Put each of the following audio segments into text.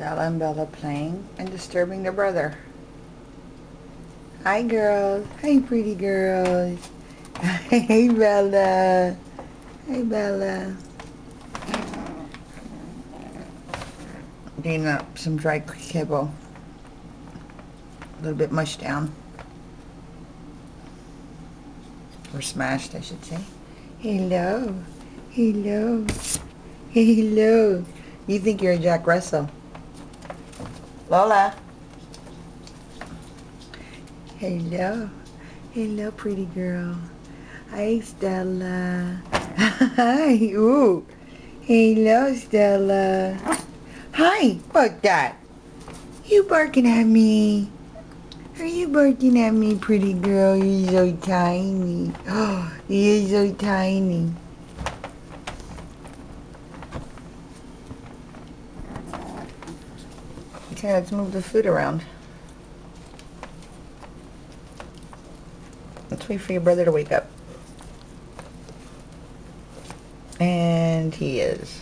Stella and Bella playing and disturbing their brother. Hi girls. Hey pretty girls. Hey Bella. Hey Bella. Getting up some dry kibble. A little bit mushed down. Or smashed, I should say. Hello. Hello. Hello. You think you're a Jack Russell. Lola. Hello. Hello, pretty girl. Hi, Stella. Hi. Ooh. Hello, Stella. Hi. What's that? You barking at me? Are you barking at me, pretty girl? You're so tiny. Oh, you're so tiny. Okay, let's move the food around. Let's wait for your brother to wake up. And he is.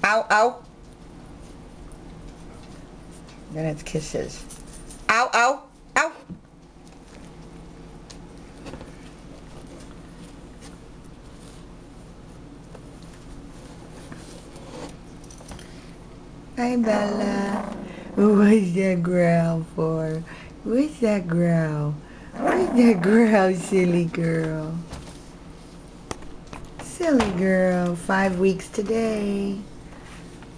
Ow, ow. Then it's kisses. Ow, ow, ow. Hi, Bella. What's that growl for? What's that growl? What's that growl, silly girl? Silly girl. 5 weeks today.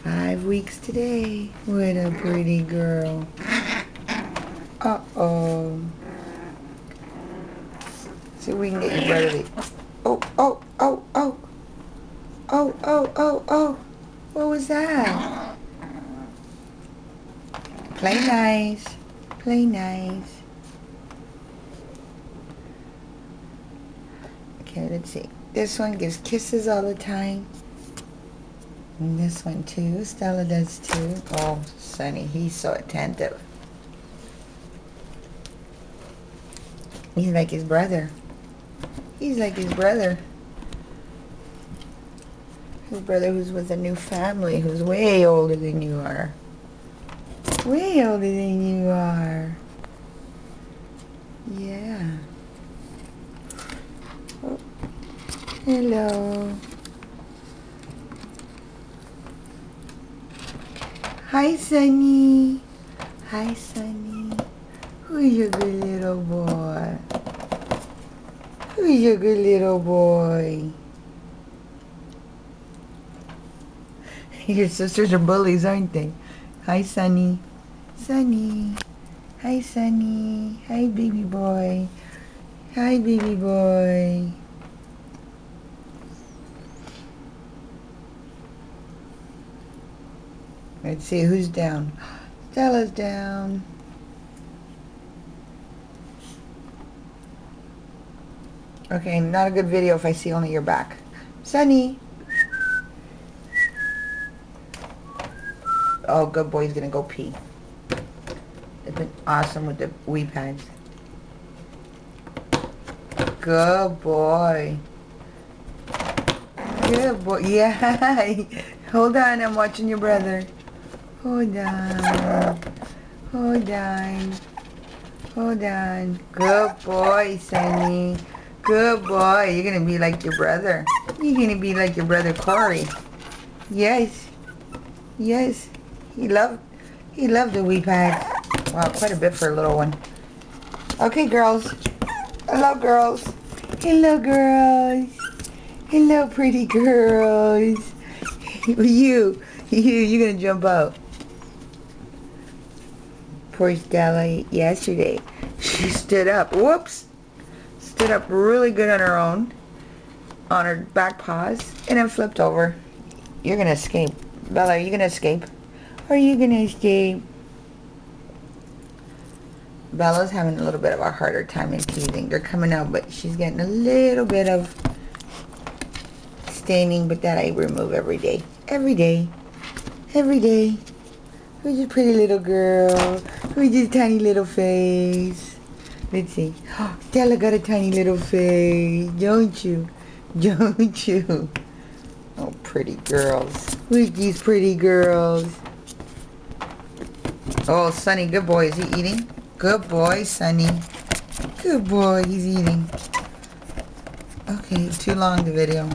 5 weeks today. What a pretty girl. Uh-oh. See if we can get your brother to... Oh, oh, oh, oh. Oh, oh, oh, oh. What was that? Play nice. Play nice. Okay, let's see. This one gives kisses all the time. And this one too. Stella does too. Oh, Sonny, he's so attentive. He's like his brother. He's like his brother. His brother who's with a new family, who's way older than you are. Way older than you are. Yeah. Oh. Hello. Hi, Sonny. Hi, Sonny. Who's your good little boy? Who's your good little boy? Your sisters are bullies, aren't they? Hi, Sonny. Sonny. Hi, Sonny. Hi, baby boy. Hi, baby boy. Let's see who's down. Stella's down. Okay, not a good video if I see only your back. Sonny. Oh, good boy's gonna go pee. They've been awesome with the wee pads. Good boy. Good boy. Yeah. Hold on, I'm watching your brother. Hold on. Hold on. Hold on. Good boy, Sonny. Good boy. You're gonna be like your brother. You're gonna be like your brother Corey. Yes. Yes. He loved the wee pads. Wow, quite a bit for a little one. Okay, girls. Hello, girls. Hello, girls. Hello, pretty girls. You're gonna jump out. Poor Stella yesterday. She stood up. Whoops. Stood up really good on her own. On her back paws. And then flipped over. You're gonna escape. Bella, are you gonna escape? Are you gonna escape? Bella's having a little bit of a harder time in teething. They're coming out, but she's getting a little bit of staining, but that I remove every day. Every day. Every day. Who's your pretty little girl? Who's your tiny little face? Let's see. Oh, Stella got a tiny little face, don't you? Don't you? Oh, pretty girls. Look at these pretty girls. Oh, Sonny, good boy. Is he eating? Good boy, Sonny. Good boy, he's eating. Okay, too long the video.